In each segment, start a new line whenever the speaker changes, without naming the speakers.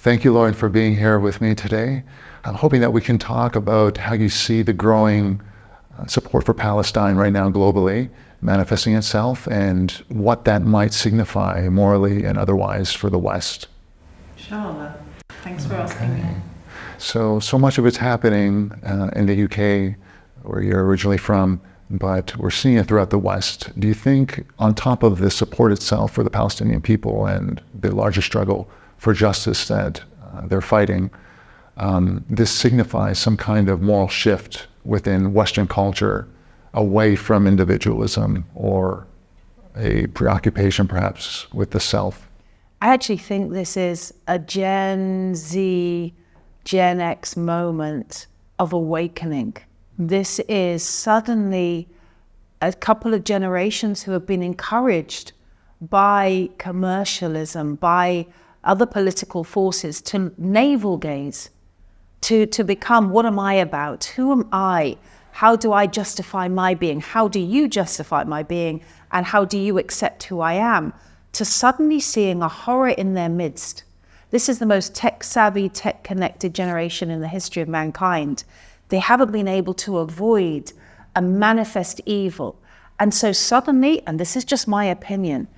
Thank you, Lauren, for being here with me today. I'm hoping that we can talk about how you see the growing support for Palestine right now globally manifesting itself and what that might signify morally and otherwise for the West.
Sure. Thanks for asking me.
So much of it's happening in the UK, where you're originally from, but we're seeing it throughout the West. Do you think, on top of the support itself for the Palestinian people and the larger struggle for justice that they're fighting, this signifies some kind of moral shift within Western culture away from individualism or a preoccupation perhaps with the self?
I actually think this is a Gen Z, Gen X moment of awakening. This is suddenly a couple of generations who have been encouraged by commercialism, by other political forces to navel gaze, to become, what am I about? Who am I? How do I justify my being? How do you justify my being? And how do you accept who I am? To suddenly seeing a horror in their midst. This is the most tech-savvy, tech-connected generation in the history of mankind. They haven't been able to avoid a manifest evil. And so suddenly, and this is just my opinion,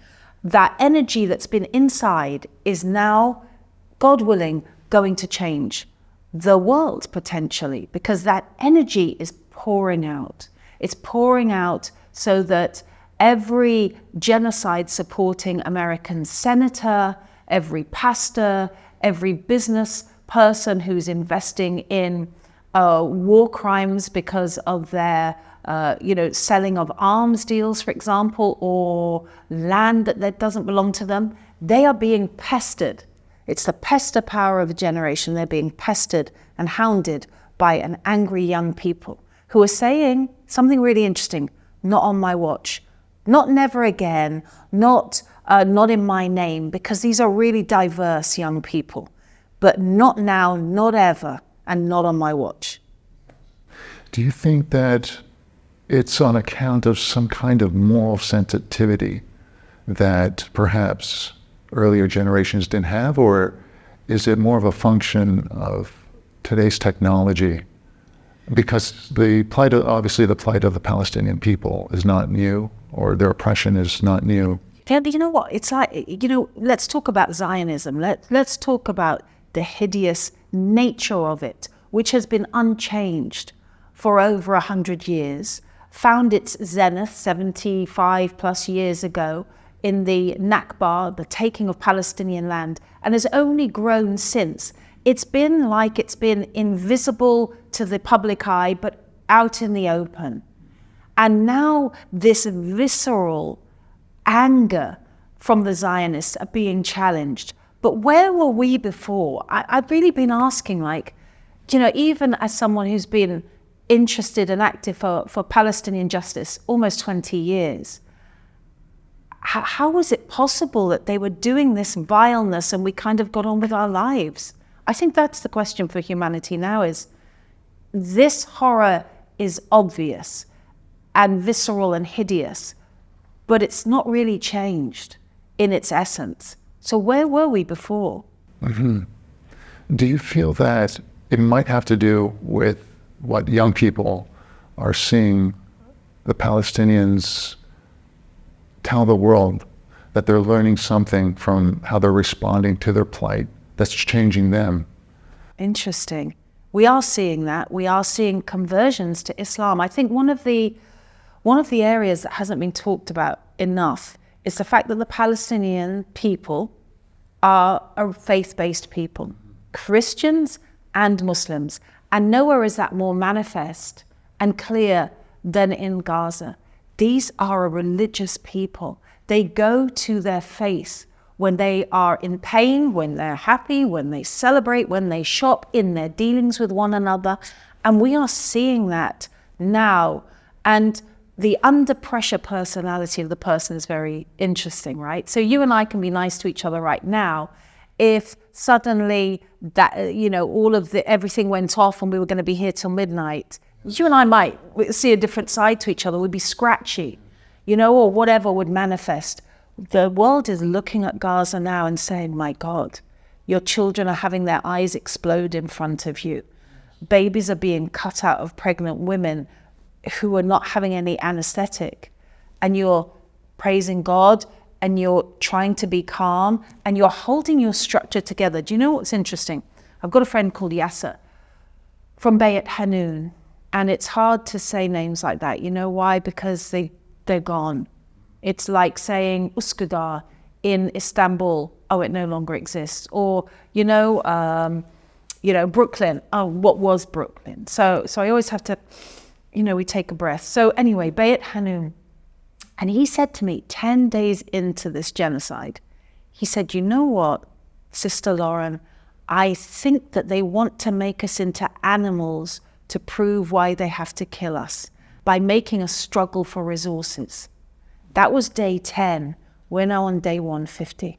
that energy that's been inside is now, God willing, going to change the world potentially, because that energy is pouring out. It's pouring out so that every genocide supporting American senator, every pastor, every business person who's investing in war crimes because of their selling of arms deals, for example, or land that doesn't belong to them, they are being pestered. It's the pester power of a generation. They're being pestered and hounded by an angry young people who are saying something really interesting: not on my watch, not never again, not in my name, because these are really diverse young people, but not now, not ever, and not on my watch.
Do you think that it's on account of some kind of moral sensitivity that perhaps earlier generations didn't have, or is it more of a function of today's technology? Because obviously the plight of the Palestinian people is not new, or their oppression is not new.
Yeah, you know what? It's like, let's talk about Zionism. Let's talk about the hideous nature of it, which has been unchanged for over 100 years, found its zenith 75 plus years ago in the Nakba, the taking of Palestinian land, and has only grown since. It's been invisible to the public eye, but out in the open. And now this visceral anger from the Zionists are being challenged. But where were we before? I've really been asking, even as someone who's been interested and active for Palestinian justice almost 20 years, how was it possible that they were doing this vileness and we kind of got on with our lives? I think that's the question for humanity now, is this horror is obvious and visceral and hideous, but it's not really changed in its essence. So where were we before?
Mm-hmm. Do you feel that it might have to do with what young people are seeing the Palestinians tell the world, that they're learning something from how they're responding to their plight that's changing them?
Interesting. We are seeing that. We are seeing conversions to Islam. I think one of the areas that hasn't been talked about enough is the fact that the Palestinian people are a faith-based people, Christians and Muslims. And nowhere is that more manifest and clear than in Gaza. These are a religious people. They go to their faith when they are in pain, when they're happy, when they celebrate, when they shop, in their dealings with one another. And we are seeing that now. And the under pressure personality of the person is very interesting, right? So you and I can be nice to each other right now. If suddenly that, everything went off and we were going to be here till midnight, you and I might see a different side to each other. We'd be scratchy, or whatever would manifest. The world is looking at Gaza now and saying, my God, Your children are having their eyes explode in front of you. Babies are being cut out of pregnant women who are not having any anesthetic. And you're praising God, and you're trying to be calm, and you're holding your structure together. Do you know what's interesting? I've got a friend called Yasser from Bayat Hanoun, and it's hard to say names like that. You know why? Because they're gone. It's like saying Üsküdar in Istanbul. Oh, it no longer exists. Or, Brooklyn. Oh, what was Brooklyn? So I always have to, we take a breath. So anyway, Bayat Hanoun. And he said to me 10 days into this genocide, he said, you know what, Sister Lauren, I think that they want to make us into animals to prove why they have to kill us by making us struggle for resources. That was day 10. We're now on day 150.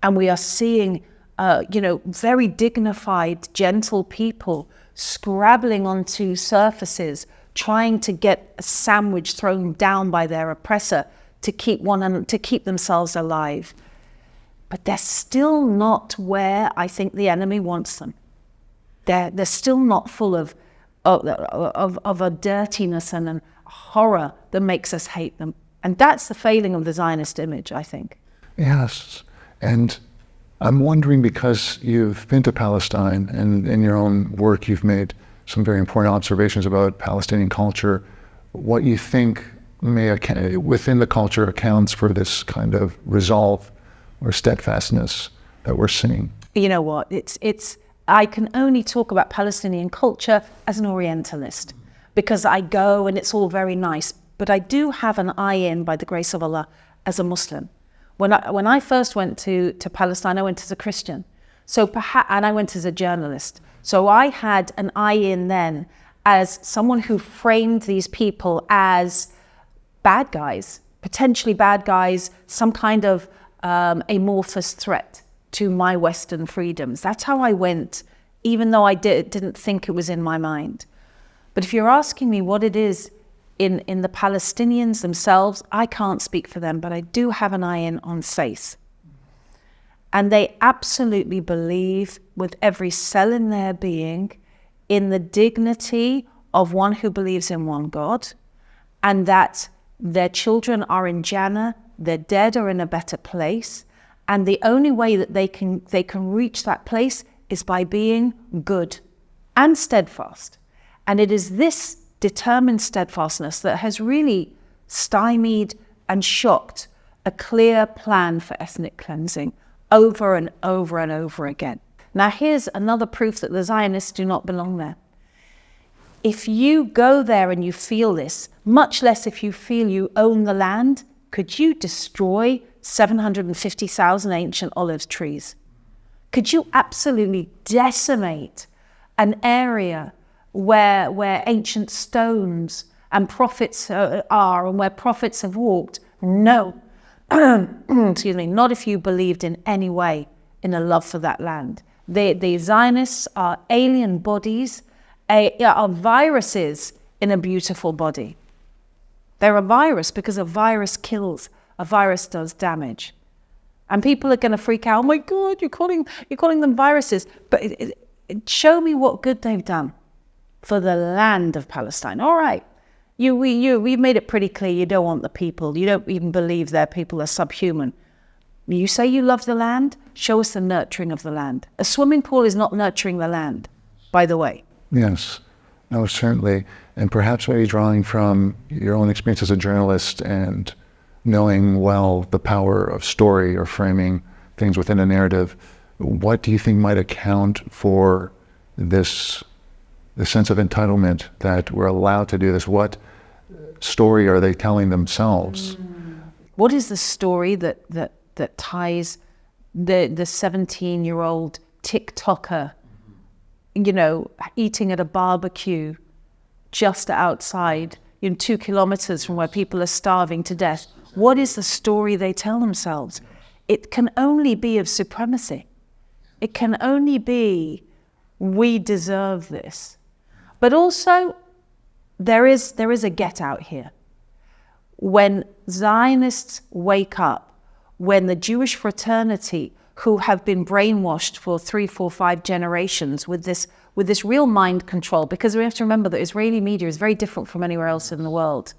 And we are seeing, very dignified, gentle people scrabbling onto surfaces, trying to get a sandwich thrown down by their oppressor to keep themselves alive. But they're still not where I think the enemy wants them. They're still not full of a dirtiness and a horror that makes us hate them. And that's the failing of the Zionist image, I think.
Yes. And I'm wondering, because you've been to Palestine and in your own work you've made some very important observations about Palestinian culture, what you think within the culture accounts for this kind of resolve or steadfastness that we're seeing.
You know what? I can only talk about Palestinian culture as an Orientalist, because I go and it's all very nice. But I do have an eye in, by the grace of Allah, as a Muslim. When I first went to Palestine, I went as a Christian. And I went as a journalist. So I had an eye in then as someone who framed these people as bad guys, potentially bad guys, some kind of amorphous threat to my Western freedoms. That's how I went, even though I didn't think it was in my mind. But if you're asking me what it is in the Palestinians themselves, I can't speak for them, but I do have an eye in on faith. And they absolutely believe with every cell in their being in the dignity of one who believes in one God, and that their children are in Jannah, their dead are in a better place, and the only way that they can reach that place is by being good and steadfast. And it is this determined steadfastness that has really stymied and shocked a clear plan for ethnic cleansing over and over and over again. Now here's another proof that the Zionists do not belong there. If you go there and you feel this, much less if you feel you own the land, could you destroy 750,000 ancient olive trees? Could you absolutely decimate an area where ancient stones and prophets are and where prophets have walked? No. Excuse me, not if you believed in any way in a love for that land. The Zionists are alien bodies, are viruses in a beautiful body. They're a virus because a virus kills, a virus does damage. And people are going to freak out, oh my God, you're calling them viruses. But show me what good they've done for the land of Palestine. All right. We've made it pretty clear you don't want the people. You don't even believe their people are subhuman. You say you love the land, show us the nurturing of the land. A swimming pool is not nurturing the land, by the way.
Yes, no, certainly. And perhaps maybe drawing from your own experience as a journalist and knowing well the power of story or framing things within a narrative, what do you think might account for this sense of entitlement that we're allowed to do this? What story are they telling themselves?
What is the story that ties the 17-year-old TikToker, eating at a barbecue just outside, 2 kilometers from where people are starving to death? What is the story they tell themselves? It can only be of supremacy. It can only be, we deserve this. But also, there is a get out here. When Zionists wake up, when the Jewish fraternity who have been brainwashed for 3, 4, 5 generations with this real mind control, because we have to remember that Israeli media is very different from anywhere else in the world.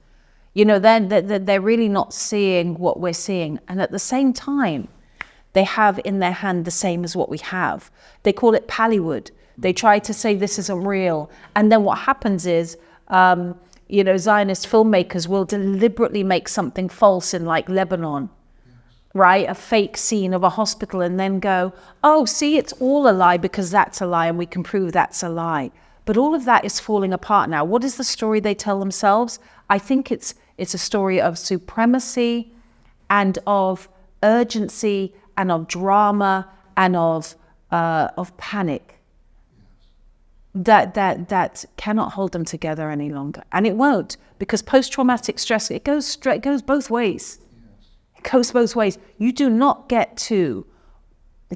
You know, they're really not seeing what we're seeing. And at the same time, they have in their hand the same as what we have. They call it Pallywood. They try to say this isn't real. And then what happens is, you know, Zionist filmmakers will deliberately make something false in like Lebanon, right? A fake scene of a hospital, and then go, oh, see, it's all a lie because that's a lie and we can prove that's a lie. But all of that is falling apart now. What is the story they tell themselves? I think it's a story of supremacy and of urgency and of drama and of panic. That cannot hold them together any longer, and it won't, because post-traumatic stress, it goes both ways. It goes both ways. You do not get to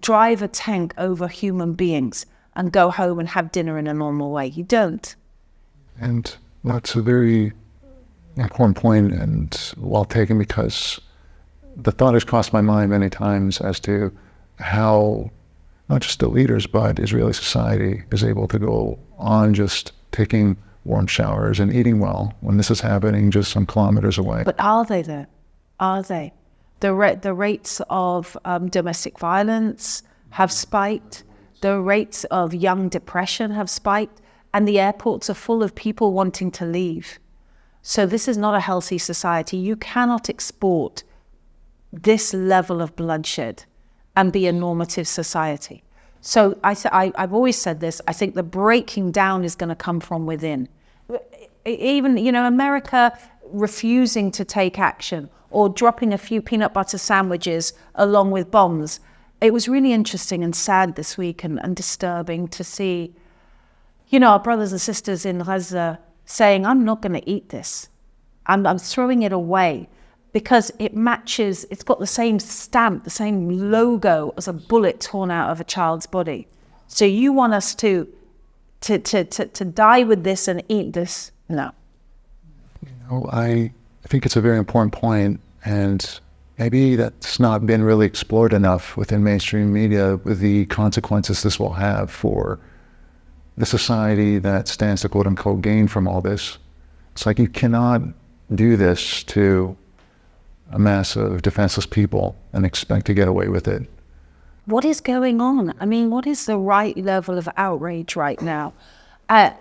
drive a tank over human beings and go home and have dinner in a normal way. You don't.
And that's a very important point, and well taken, because the thought has crossed my mind many times as to how not just the leaders, but Israeli society is able to go on just taking warm showers and eating well when this is happening just some kilometers away.
But are they though? Are they? The rates of domestic violence have spiked. The rates of young depression have spiked. And the airports are full of people wanting to leave. So this is not a healthy society. You cannot export this level of bloodshed and be a normative society. So I've always said this, I think the breaking down is going to come from within. Even, you know, America refusing to take action or dropping a few peanut butter sandwiches along with bombs. It was really interesting and sad this week and disturbing to see, you know, our brothers and sisters in Gaza saying, I'm not going to eat this. I'm throwing it away. Because it matches, it's got the same stamp, the same logo as a bullet torn out of a child's body. So you want us to die with this and eat this? No.
You know, I think it's a very important point, and maybe that's not been really explored enough within mainstream media, with the consequences this will have for the society that stands to quote unquote gain from all this. It's like you cannot do this to a mass of defenseless people and expect to get away with it.
What is going on? I mean, what is the right level of outrage right now?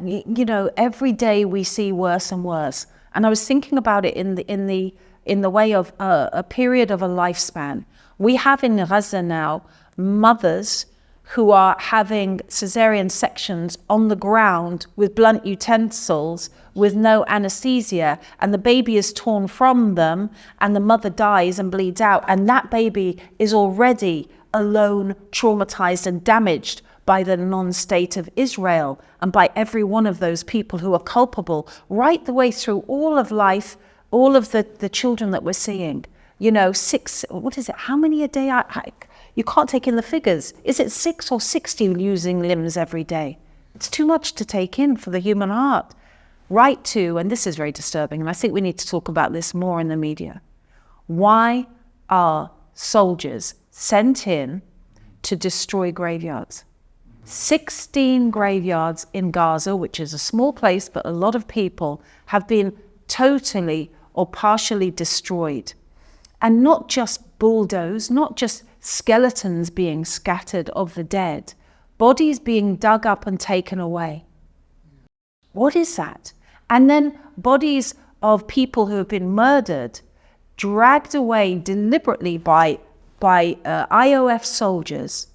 You know, every day we see worse and worse. And I was thinking about it in the way of a period of a lifespan. We have in Gaza now mothers who are having cesarean sections on the ground with blunt utensils with no anesthesia, and the baby is torn from them and the mother dies and bleeds out, and that baby is already alone, traumatized and damaged by the non-state of Israel and by every one of those people who are culpable right the way through all of life, all of the children that we're seeing. You know, how many a day? You can't take in the figures. Is it 6 or 60 losing limbs every day? It's too much to take in for the human heart. Right to, and this is very disturbing, and I think we need to talk about this more in the media. Why are soldiers sent in to destroy graveyards? 16 graveyards in Gaza, which is a small place, but a lot of people have been totally or partially destroyed. And not just bulldozed, not just skeletons being scattered of the dead, bodies being dug up and taken away. What is that? And then bodies of people who have been murdered, dragged away deliberately by IOF soldiers,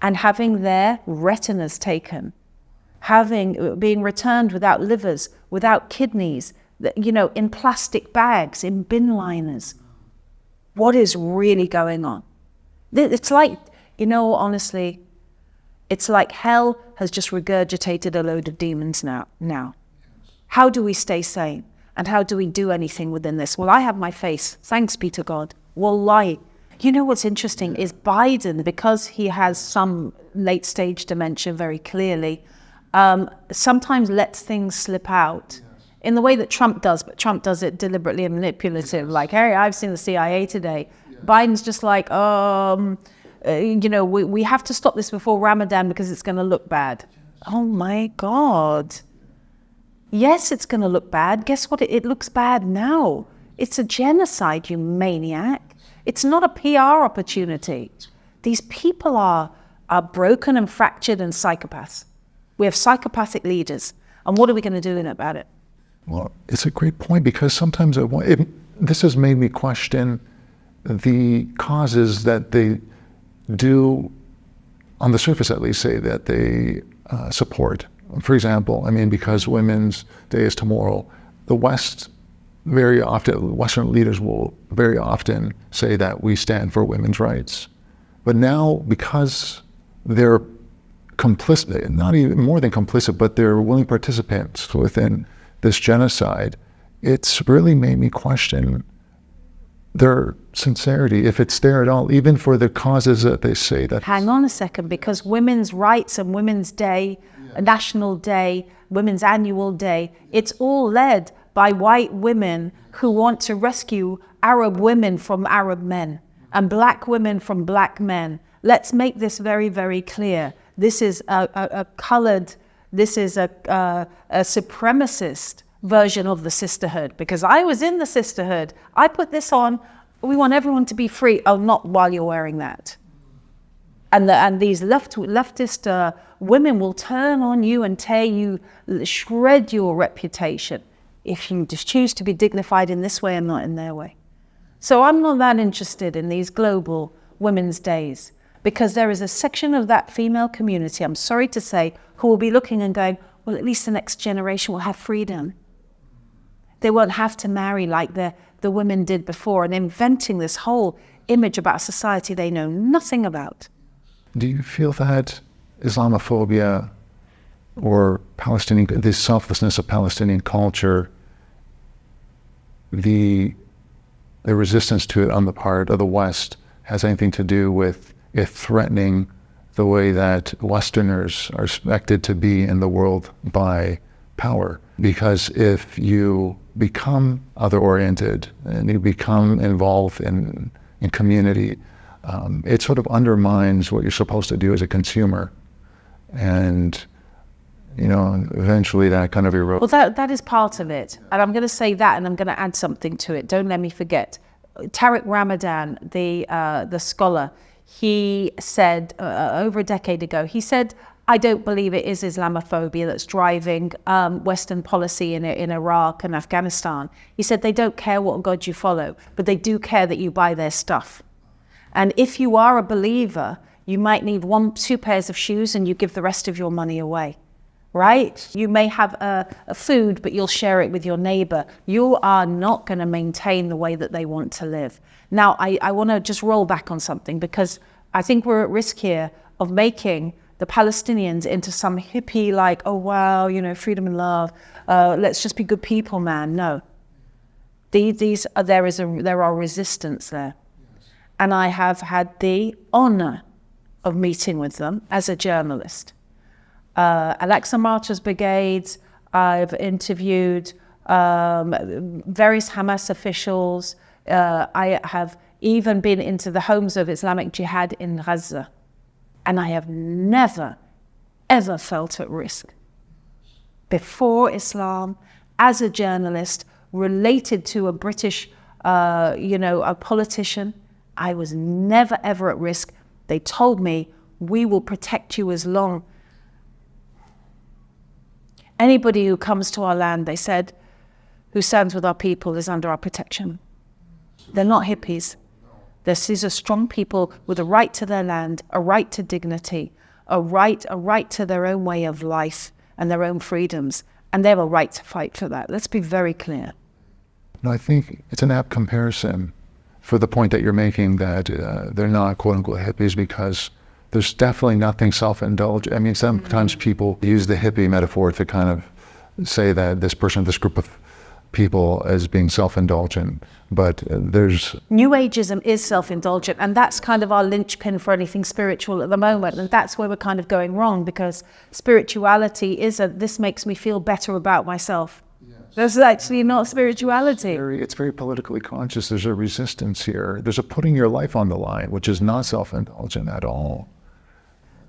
and having their retinas taken, being returned without livers, without kidneys, you know, in plastic bags, in bin liners. What is really going on? It's like, you know, honestly, it's like hell has just regurgitated a load of demons now. How do we stay sane? And how do we do anything within this? Well, I have my face. Thanks be to God. Wallahi. You know what's interesting is Biden, because he has some late stage dementia very clearly, sometimes lets things slip out in the way that Trump does, but Trump does it deliberately and manipulative. Like, hey, I've seen the CIA today. Biden's just like, we have to stop this before Ramadan because it's going to look bad. Oh my God. Yes, it's going to look bad. Guess what? It looks bad now. It's a genocide, you maniac. It's not a PR opportunity. These people are broken and fractured and psychopaths. We have psychopathic leaders. And what are we going to do about it?
Well, it's a great point, because sometimes this has made me question the causes that they do, on the surface at least, say that they support. For example, because Women's Day is tomorrow, the West very often, Western leaders will very often say that we stand for women's rights. But now, because they're complicit, not even more than complicit, but they're willing participants within this genocide, it's really made me question their sincerity, if it's there at all, even for the causes that they say that.
Hang on a second, because women's rights and Women's Day, a national day, Women's Annual Day, it's all led by white women who want to rescue Arab women from Arab men and black women from black men. Let's make this very, very clear. This is a colored, this is a supremacist version of the sisterhood, because I was in the sisterhood. I put this on. We want everyone to be free. Oh, not while you're wearing that. And these leftist women will turn on you and tear you, shred your reputation if you just choose to be dignified in this way and not in their way. So I'm not that interested in these global women's days, because there is a section of that female community, I'm sorry to say, who will be looking and going, well, at least the next generation will have freedom. They won't have to marry like the women did before, and inventing this whole image about a society they know nothing about.
Do you feel that Islamophobia or the selflessness of Palestinian culture, the resistance to it on the part of the West, has anything to do with it threatening the way that Westerners are expected to be in the world by power? Because if you become other-oriented and you become involved in community, it sort of undermines what you're supposed to do as a consumer. And eventually that kind of erodes.
Well, that is part of it. And I'm going to say that, and I'm going to add something to it. Don't let me forget. Tariq Ramadan, the scholar, he said over a decade ago, he said, I don't believe it is Islamophobia that's driving Western policy in Iraq and Afghanistan. He said they don't care what God you follow, but they do care that you buy their stuff. And if you are a believer, you might need 1-2 pairs of shoes and you give the rest of your money away, right? You may have a food, but you'll share it with your neighbor. You are not going to maintain the way that they want to live. Now, I want to just roll back on something, because I think we're at risk here of making the Palestinians into some hippie, like, oh, wow, freedom and love. Let's just be good people, man. No. There are resistance there. And I have had the honor of meeting with them as a journalist. Al-Aqsa Martyrs Brigades, I've interviewed various Hamas officials. I have even been into the homes of Islamic Jihad in Gaza. And I have never, ever felt at risk. Before Islam, as a journalist, related to a British, a politician, I was never, ever at risk. They told me, we will protect you as long. Anybody who comes to our land, they said, who stands with our people is under our protection. They're not hippies. These are strong people with a right to their land, a right to dignity, a right to their own way of life and their own freedoms. And they have a right to fight for that. Let's be very clear.
No, I think it's an apt comparison for the point that you're making, that they're not quote-unquote hippies, because there's definitely nothing self-indulgent. Sometimes people use the hippie metaphor to kind of say that this group of people as being self-indulgent, but there's...
New Ageism is self-indulgent, and that's kind of our linchpin for anything spiritual at the moment, and that's where we're kind of going wrong, because spirituality is this makes me feel better about myself. That's actually not spirituality.
It's very politically conscious. There's a resistance here. There's a putting your life on the line, which is not self-indulgent at all.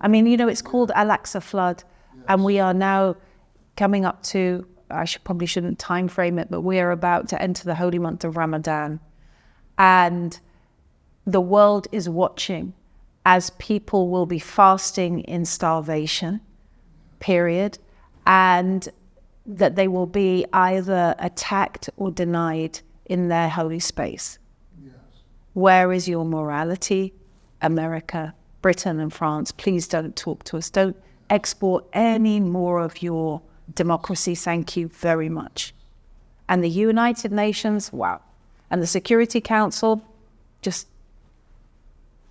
I mean, it's called Al-Aqsa flood, and we are now coming up to, probably shouldn't time frame it, but we are about to enter the holy month of Ramadan. And the world is watching as people will be fasting in starvation, period, and that they will be either attacked or denied in their holy space. Yes. Where is your morality? America, Britain and France, please don't talk to us. Don't export any more of your democracy. Thank you very much. And the United Nations, wow. And the Security Council, just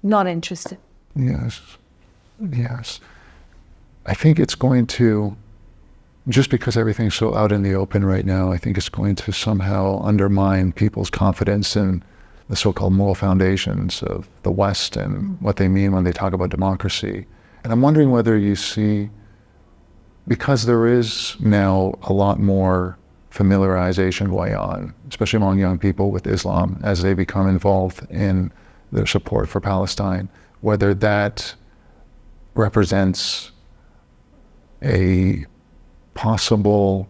not interested.
Yes, yes. I think it's going to, just because everything's so out in the open right now, I think it's going to somehow undermine people's confidence in the so-called moral foundations of the West and what they mean when they talk about democracy. And I'm wondering whether you see, because there is now a lot more familiarization going on, especially among young people with Islam, as they become involved in their support for Palestine, whether that represents a possible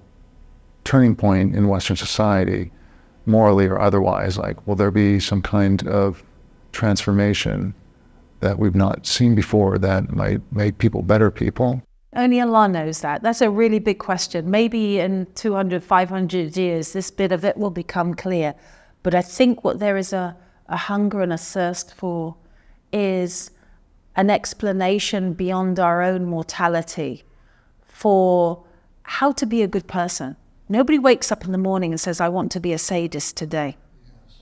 turning point in Western society, morally or otherwise. Like, will there be some kind of transformation that we've not seen before that might make people better people?
Only Allah knows that. That's a really big question. Maybe in 200, 500 years, this bit of it will become clear. But I think what there is a hunger and a thirst for is an explanation beyond our own mortality for how to be a good person. Nobody wakes up in the morning and says, I want to be a sadist today.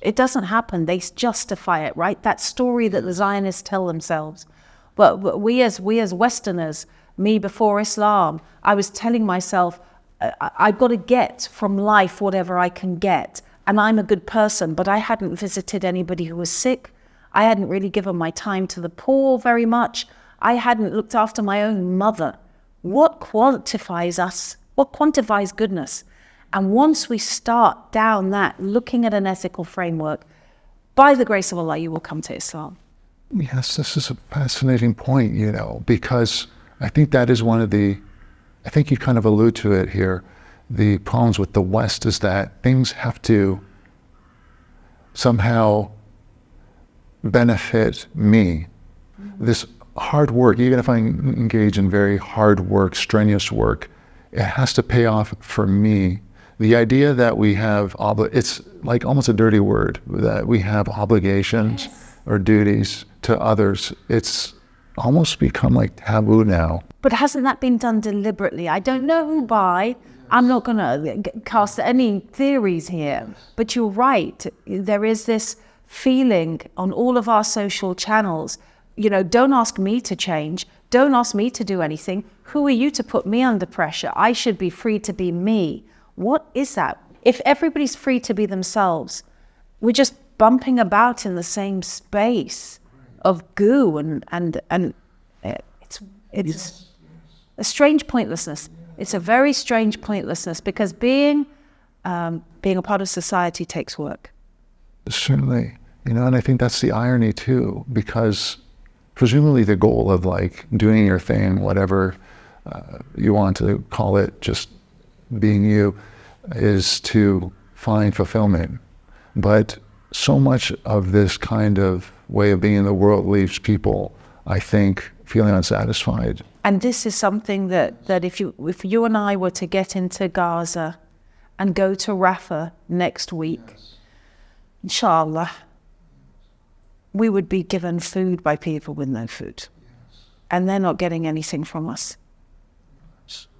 It doesn't happen. They justify it, right? That story that the Zionists tell themselves. But we as Westerners, me before Islam, I was telling myself, I've got to get from life whatever I can get. And I'm a good person, but I hadn't visited anybody who was sick. I hadn't really given my time to the poor very much. I hadn't looked after my own mother. What quantifies us? What quantifies goodness? And once we start down that, looking at an ethical framework, by the grace of Allah, you will come to Islam.
Yes, this is a fascinating point, because I think that is one of I think you kind of allude to it here. The problems with the West is that things have to somehow benefit me. This hard work, even if I engage in very hard work, strenuous work, it has to pay off for me. The idea that we have, it's like almost a dirty word, that we have obligations or duties to others. It's almost become like taboo now.
But hasn't that been done deliberately? I don't know who by. I'm not going to cast any theories here, but you're right. There is this feeling on all of our social channels, don't ask me to change. Don't ask me to do anything. Who are you to put me under pressure? I should be free to be me. What is that? If everybody's free to be themselves, we're just bumping about in the same space of goo and it's a strange pointlessness. It's a very strange pointlessness because being a part of society takes work.
Certainly, and I think that's the irony too, because presumably the goal of doing your thing, whatever you want to call it, just being you, is to find fulfillment. But so much of this kind of way of being in the world leaves people, I think, feeling unsatisfied.
And this is something that if you and I were to get into Gaza and go to Rafah next week, inshallah, we would be given food by people with no food. And they're not getting anything from us.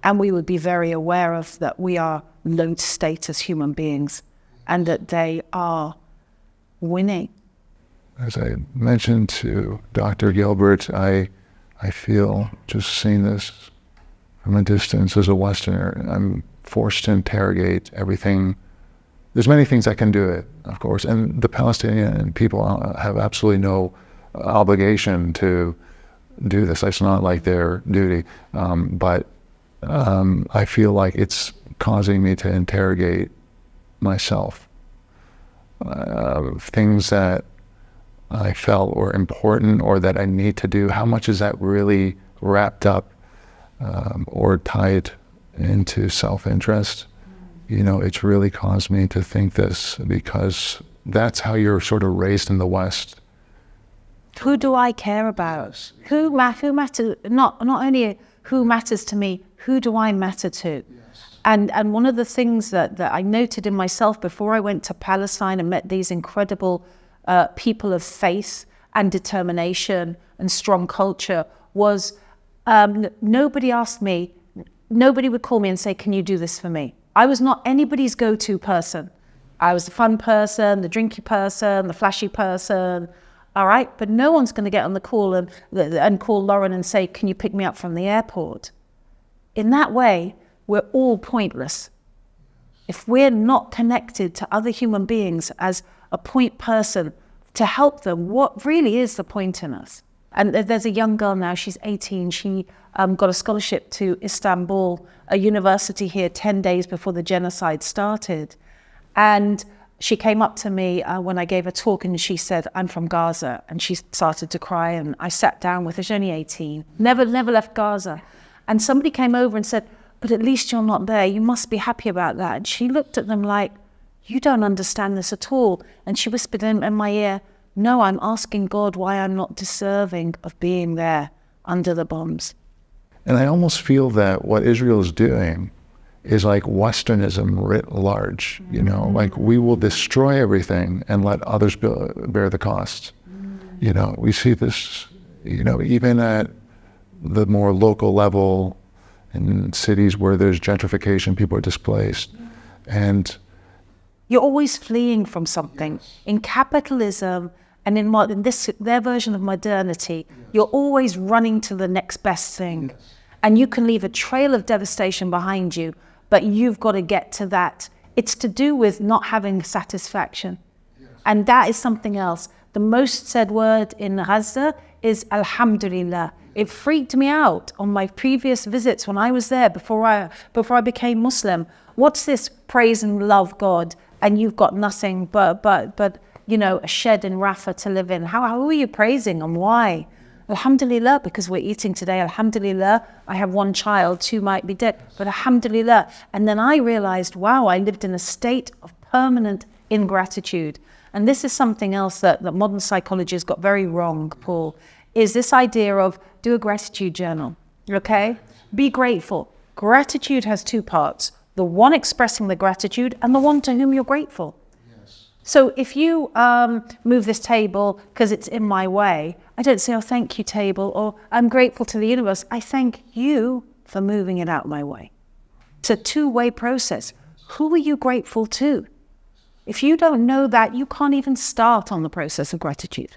And we would be very aware of that we are low status human beings and that they are winning.
As I mentioned to Dr. Gilbert, I feel, just seeing this from a distance as a Westerner, I'm forced to interrogate everything. There's many things that can do it, of course, and the Palestinian people have absolutely no obligation to do this. It's not like their duty, but I feel like it's causing me to interrogate myself. Things that I felt were important or that I need to do, how much is that really wrapped up or tied into self-interest? You know, it's really caused me to think this, because that's how you're sort of raised in the West.
Who do I care about? Who matters? Not only who matters to me, who do I matter to? And one of the things that I noted in myself before I went to Palestine and met these incredible people of faith and determination and strong culture was nobody asked me, nobody would call me and say, can you do this for me? I was not anybody's go-to person. I was the fun person, the drinky person, the flashy person, all right? But no one's going to get on the call and call Lauren and say, can you pick me up from the airport? In that way, we're all pointless. If we're not connected to other human beings as a point person to help them, what really is the point in us? And there's a young girl now, she's 18, she got a scholarship to Istanbul, a university here 10 days before the genocide started. And she came up to me when I gave a talk and she said, I'm from Gaza. And she started to cry and I sat down with her, she's only 18, never left Gaza. And somebody came over and said, but at least you're not there, you must be happy about that. And she looked at them like, you don't understand this at all. And she whispered in my ear, no, I'm asking God why I'm not deserving of being there under the bombs.
And I almost feel that what Israel is doing is like Westernism writ large, you know, like we will destroy everything and let others bear the cost. You know, we see this, you know, even at the more local level in cities where there's gentrification, people are displaced. And
you're always fleeing from something. In capitalism and in their version of modernity, you're always running to the next best thing. And you can leave a trail of devastation behind you, but you've got to get to that. It's to do with not having satisfaction. And that is something else. The most said word in Gaza is Alhamdulillah. It freaked me out on my previous visits when I was there before I became Muslim. What's this praise and love God and you've got nothing but you know, a shed in Rafah to live in? How are you praising and why? Alhamdulillah, because we're eating today. Alhamdulillah, I have one child, 2 might be dead, but Alhamdulillah. And then I realized, wow, I lived in a state of permanent ingratitude. And this is something else that modern psychology has got very wrong, Paul, is this idea of do a gratitude journal, okay? Be grateful. Gratitude has 2 parts, the one expressing the gratitude and the one to whom you're grateful. So if you move this table because it's in my way, I don't say, oh, thank you, table, or I'm grateful to the universe. I thank you for moving it out my way. It's a 2-way process. Who are you grateful to? If you don't know that, you can't even start on the process of gratitude.